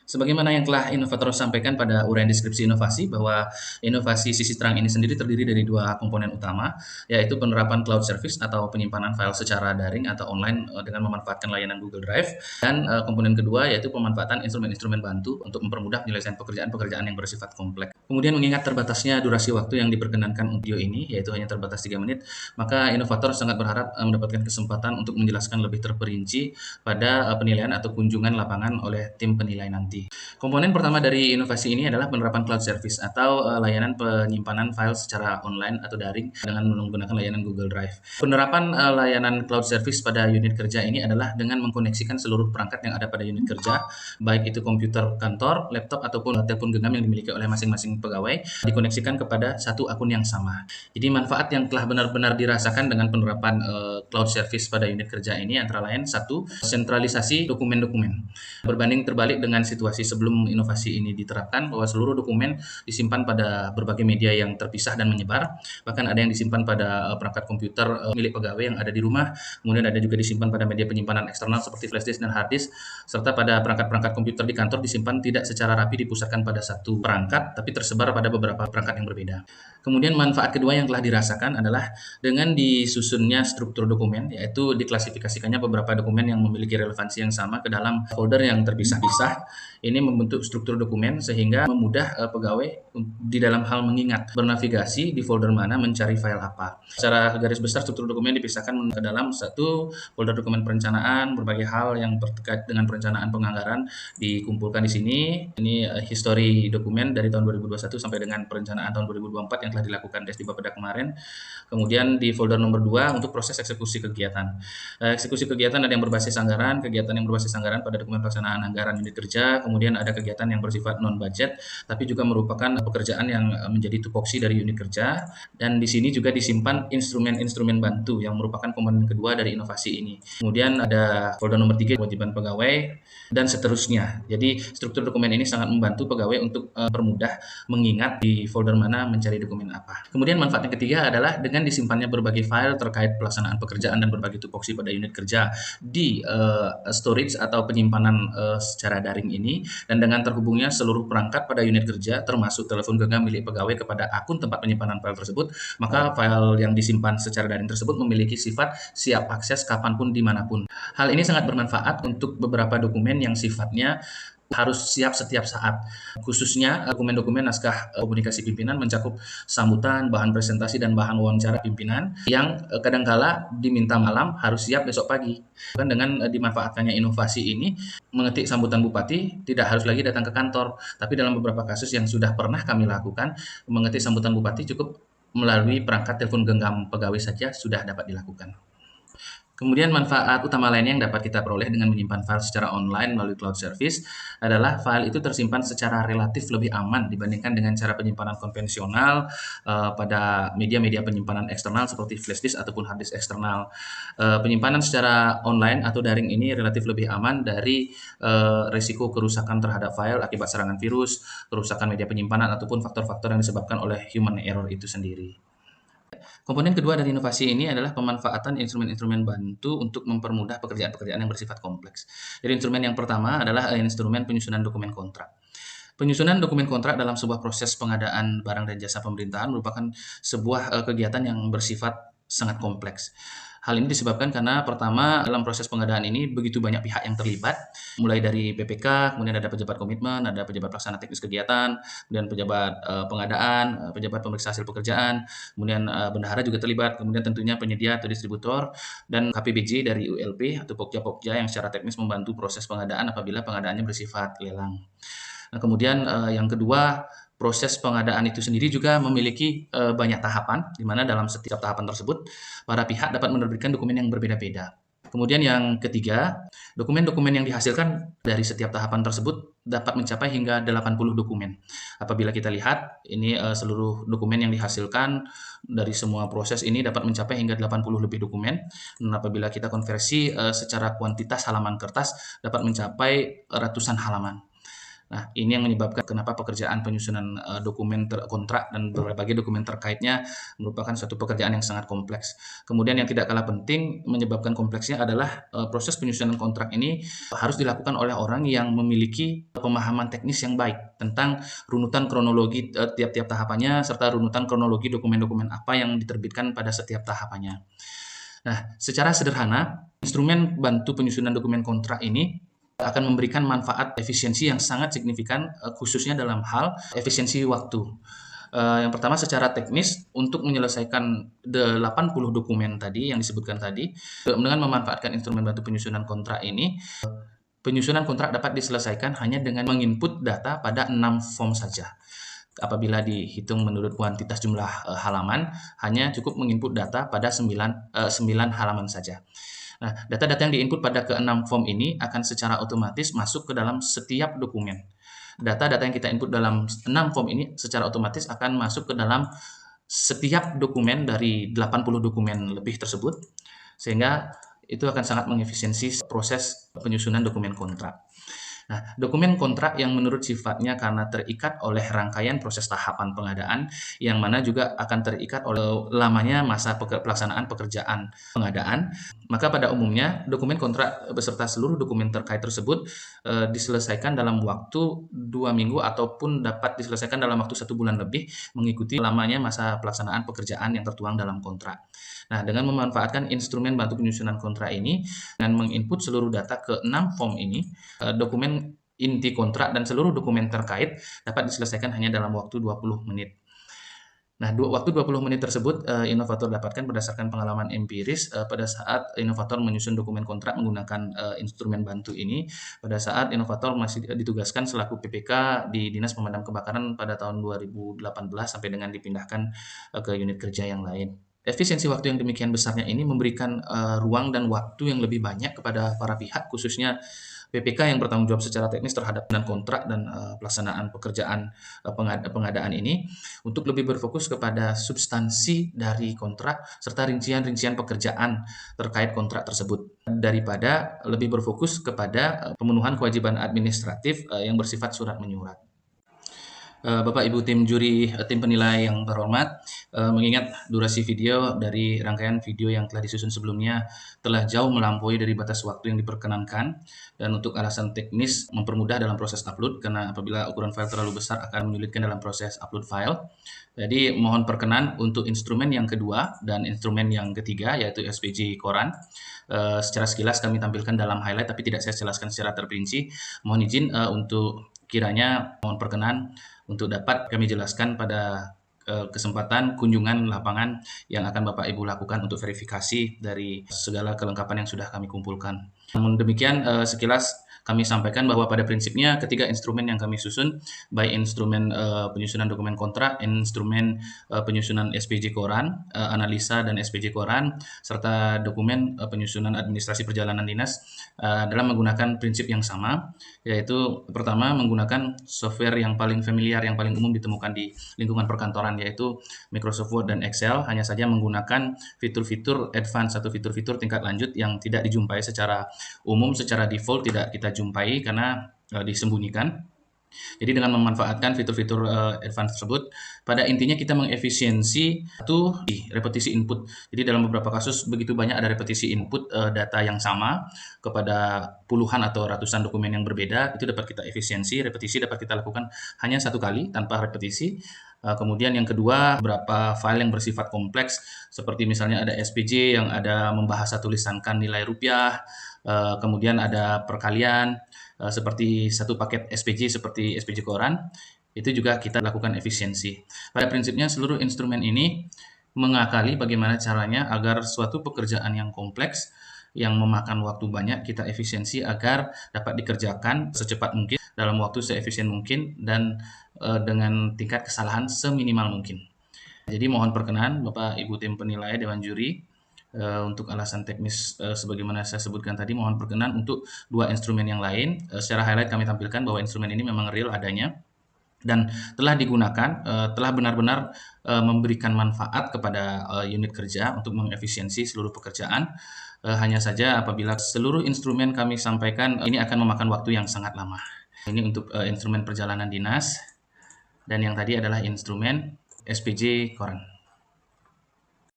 Sebagaimana yang telah inovator sampaikan pada uraian deskripsi inovasi, bahwa inovasi sisi terang ini sendiri terdiri dari dua komponen utama, yaitu penerapan cloud service atau penyimpanan file secara daring atau online dengan memanfaatkan layanan Google Drive, dan komponen kedua yaitu pemanfaatan instrumen-instrumen bantu untuk mempermudah penyelesaian pekerjaan-pekerjaan yang bersifat kompleks. Kemudian mengingat terbatasnya durasi waktu yang diperkenankan video ini, yaitu hanya terbatas 3 menit, maka inovator sangat berharap mendapatkan kesempatan untuk menjelaskan lebih terperinci pada penilaian atau kunjungan lapangan oleh tim penilai nanti. Komponen pertama dari inovasi ini adalah penerapan cloud service atau layanan penyimpanan file secara online atau daring dengan menggunakan layanan Google Drive. Penerapan layanan cloud service pada unit kerja ini adalah dengan mengkoneksikan seluruh perangkat yang ada pada unit kerja, baik itu komputer kantor, laptop, ataupun telepon genggam yang dimiliki oleh masing-masing pegawai, dikoneksikan kepada satu akun yang sama. Jadi manfaat yang telah benar-benar dirasakan dengan penerapan cloud service pada unit kerja ini antara lain: satu, sentralisasi dokumen-dokumen. Berbanding terbalik dengan situasi sebelum inovasi ini diterapkan, bahwa seluruh dokumen disimpan pada berbagai media yang terpisah dan menyebar, bahkan ada yang disimpan pada perangkat komputer milik pegawai yang ada di rumah, kemudian ada juga disimpan pada media penyimpanan eksternal seperti flash disk dan hard disk, serta pada perangkat-perangkat komputer di kantor disimpan tidak secara rapi dipusatkan pada satu perangkat, tapi tersebar pada beberapa perangkat yang berbeda. Kemudian manfaat kedua yang telah dirasakan adalah dengan disusunnya struktur dokumen, yaitu diklasifikasikannya beberapa dokumen yang memiliki relevansi yang sama ke dalam folder yang terpisah-pisah. Ini membentuk struktur dokumen sehingga memudah pegawai di dalam hal mengingat, bernavigasi di folder mana, mencari file apa. Secara garis besar, struktur dokumen dipisahkan ke dalam satu folder dokumen perencanaan, berbagai hal yang terkait dengan perencanaan penganggaran dikumpulkan di sini. Ini histori dokumen dari tahun 2021 sampai dengan perencanaan tahun 2024 yang telah dilakukan di Bapeda kemarin. Kemudian di folder nomor 2 untuk proses eksekusi kegiatan. Eksekusi kegiatan ada yang berbasis anggaran, kegiatan yang berbasis anggaran pada dokumen pelaksanaan anggaran unit kerja, kemudian ada kegiatan yang bersifat non-budget, tapi juga merupakan pekerjaan yang menjadi tupoksi dari unit kerja, dan di sini juga disimpan instrumen-instrumen bantu yang merupakan komponen kedua dari inovasi ini. Kemudian ada folder nomor 3, kewajiban pegawai, dan seterusnya. Jadi struktur dokumen ini sangat membantu pegawai untuk permudah mengingat di folder mana mencari dokumen apa. Kemudian manfaat yang ketiga adalah dengan disimpannya berbagai file terkait pelaksanaan pekerjaan dan berbagai tupoksi pada unit kerja di storage atau penyimpanan secara daring ini, dan dengan terhubungnya seluruh perangkat pada unit kerja termasuk telepon genggam milik pegawai kepada akun tempat penyimpanan file tersebut, maka file yang disimpan secara daring tersebut memiliki sifat siap akses kapanpun dimanapun. Hal ini sangat bermanfaat untuk beberapa dokumen yang sifatnya harus siap setiap saat, khususnya dokumen-dokumen naskah komunikasi pimpinan mencakup sambutan, bahan presentasi, dan bahan wawancara pimpinan yang kadangkala diminta malam harus siap besok pagi. Dengan dimanfaatkannya inovasi ini, mengetik sambutan bupati tidak harus lagi datang ke kantor, tapi dalam beberapa kasus yang sudah pernah kami lakukan, mengetik sambutan bupati cukup melalui perangkat telepon genggam pegawai saja sudah dapat dilakukan. Kemudian manfaat utama lainnya yang dapat kita peroleh dengan menyimpan file secara online melalui cloud service adalah file itu tersimpan secara relatif lebih aman dibandingkan dengan cara penyimpanan konvensional pada media-media penyimpanan eksternal seperti flash disk ataupun hard disk eksternal. Penyimpanan secara online atau daring ini relatif lebih aman dari risiko kerusakan terhadap file akibat serangan virus, kerusakan media penyimpanan, ataupun faktor-faktor yang disebabkan oleh human error itu sendiri. Komponen kedua dari inovasi ini adalah pemanfaatan instrumen-instrumen bantu untuk mempermudah pekerjaan-pekerjaan yang bersifat kompleks. Jadi instrumen yang pertama adalah instrumen penyusunan dokumen kontrak. Penyusunan dokumen kontrak dalam sebuah proses pengadaan barang dan jasa pemerintahan merupakan sebuah kegiatan yang bersifat sangat kompleks. Hal ini disebabkan karena pertama, dalam proses pengadaan ini begitu banyak pihak yang terlibat, mulai dari BPK, kemudian ada pejabat komitmen, ada pejabat pelaksana teknis kegiatan, kemudian pejabat pengadaan, pejabat pemeriksa hasil pekerjaan, kemudian bendahara juga terlibat, kemudian tentunya penyedia atau distributor, dan KPBJ dari ULP atau Pokja-Pokja yang secara teknis membantu proses pengadaan apabila pengadaannya bersifat lelang. Nah, kemudian yang kedua, proses pengadaan itu sendiri juga memiliki banyak tahapan, di mana dalam setiap tahapan tersebut para pihak dapat menerbitkan dokumen yang berbeda-beda. Kemudian yang ketiga, dokumen-dokumen yang dihasilkan dari setiap tahapan tersebut dapat mencapai hingga 80 dokumen. Apabila kita lihat, ini seluruh dokumen yang dihasilkan dari semua proses ini dapat mencapai hingga 80 lebih dokumen. Dan apabila kita konversi secara kuantitas halaman kertas, dapat mencapai ratusan halaman. Nah, ini yang menyebabkan kenapa pekerjaan penyusunan dokumen kontrak dan berbagai dokumen terkaitnya merupakan suatu pekerjaan yang sangat kompleks. Kemudian yang tidak kalah penting menyebabkan kompleksnya adalah proses penyusunan kontrak ini harus dilakukan oleh orang yang memiliki pemahaman teknis yang baik tentang runutan kronologi tiap-tiap tahapannya serta runutan kronologi dokumen-dokumen apa yang diterbitkan pada setiap tahapannya. Nah, secara sederhana, instrumen bantu penyusunan dokumen kontrak ini akan memberikan manfaat efisiensi yang sangat signifikan, khususnya dalam hal efisiensi waktu. Yang pertama secara teknis untuk menyelesaikan 80 dokumen tadi yang disebutkan tadi, dengan memanfaatkan instrumen bantu penyusunan kontrak ini, penyusunan kontrak dapat diselesaikan hanya dengan menginput data pada 6 form saja. Apabila dihitung menurut kuantitas jumlah halaman, hanya cukup menginput data pada 9 halaman saja. Nah, data-data yang diinput pada ke-6 form ini akan secara otomatis masuk ke dalam setiap dokumen. Data-data yang kita input dalam 6 form ini secara otomatis akan masuk ke dalam setiap dokumen dari 80 dokumen lebih tersebut, sehingga itu akan sangat mengefisiensi proses penyusunan dokumen kontrak. Nah, dokumen kontrak yang menurut sifatnya karena terikat oleh rangkaian proses tahapan pengadaan, yang mana juga akan terikat oleh lamanya masa pelaksanaan pekerjaan pengadaan, maka pada umumnya dokumen kontrak beserta seluruh dokumen terkait tersebut diselesaikan dalam waktu 2 minggu ataupun dapat diselesaikan dalam waktu 1 bulan lebih mengikuti lamanya masa pelaksanaan pekerjaan yang tertuang dalam kontrak. Nah, dengan memanfaatkan instrumen bantu penyusunan kontrak ini, dengan menginput seluruh data ke 6 form ini, dokumen inti kontrak dan seluruh dokumen terkait dapat diselesaikan hanya dalam waktu 20 menit. Nah, waktu 20 menit tersebut inovator dapatkan berdasarkan pengalaman empiris pada saat inovator menyusun dokumen kontrak menggunakan instrumen bantu ini. Pada saat inovator masih ditugaskan selaku PPK di Dinas Pemadam Kebakaran pada tahun 2018 sampai dengan dipindahkan ke unit kerja yang lain. Efisiensi waktu yang demikian besarnya ini memberikan ruang dan waktu yang lebih banyak kepada para pihak, khususnya PPK yang bertanggung jawab secara teknis terhadap kontrak dan pelaksanaan pekerjaan pengadaan ini, untuk lebih berfokus kepada substansi dari kontrak serta rincian-rincian pekerjaan terkait kontrak tersebut, daripada lebih berfokus kepada pemenuhan kewajiban administratif yang bersifat surat menyurat. Bapak Ibu tim juri, tim penilai yang terhormat, mengingat durasi video dari rangkaian video yang telah disusun sebelumnya telah jauh melampaui dari batas waktu yang diperkenankan, dan untuk alasan teknis mempermudah dalam proses upload, karena apabila ukuran file terlalu besar akan menyulitkan dalam proses upload file. Jadi mohon perkenan untuk instrumen yang kedua dan instrumen yang ketiga, yaitu SPJ Koran. Secara sekilas kami tampilkan dalam highlight, tapi tidak saya jelaskan secara terperinci. Mohon izin untuk kiranya mohon perkenan untuk dapat kami jelaskan pada kesempatan kunjungan lapangan yang akan Bapak Ibu lakukan untuk verifikasi dari segala kelengkapan yang sudah kami kumpulkan. Namun demikian, sekilas kami sampaikan bahwa pada prinsipnya ketiga instrumen yang kami susun, baik instrumen penyusunan dokumen kontrak, instrumen penyusunan SPJ Koran, analisa dan SPJ Koran, serta dokumen penyusunan administrasi perjalanan dinas dalam menggunakan prinsip yang sama, yaitu pertama menggunakan software yang paling familiar, yang paling umum ditemukan di lingkungan perkantoran, yaitu Microsoft Word dan Excel, hanya saja menggunakan fitur-fitur advance atau fitur-fitur tingkat lanjut yang tidak dijumpai secara umum, secara default tidak kita jumpai karena disembunyikan. Jadi dengan memanfaatkan fitur-fitur advance tersebut, pada intinya kita mengefisiensi satu repetisi input. Jadi dalam beberapa kasus begitu banyak ada repetisi input data yang sama kepada puluhan atau ratusan dokumen yang berbeda, itu dapat kita efisiensi. Repetisi dapat kita lakukan hanya satu kali tanpa repetisi. Kemudian yang kedua, beberapa file yang bersifat kompleks, seperti misalnya ada SPJ yang ada membahasa tulisankan nilai rupiah, kemudian ada perkalian, seperti satu paket SPJ seperti SPJ Koran, itu juga kita lakukan efisiensi. Pada prinsipnya seluruh instrumen ini mengakali bagaimana caranya agar suatu pekerjaan yang kompleks yang memakan waktu banyak kita efisiensi agar dapat dikerjakan secepat mungkin dalam waktu seefisien mungkin dan dengan tingkat kesalahan seminimal mungkin. Jadi mohon perkenan Bapak Ibu tim penilai Dewan Juri, untuk alasan teknis sebagaimana saya sebutkan tadi, mohon perkenan untuk dua instrumen yang lain. Secara highlight kami tampilkan bahwa instrumen ini memang real adanya dan telah digunakan, telah benar-benar memberikan manfaat kepada unit kerja untuk mengefisiensi seluruh pekerjaan. Hanya saja apabila seluruh instrumen kami sampaikan ini akan memakan waktu yang sangat lama. Ini untuk instrumen perjalanan dinas, dan yang tadi adalah instrumen SPJ koran.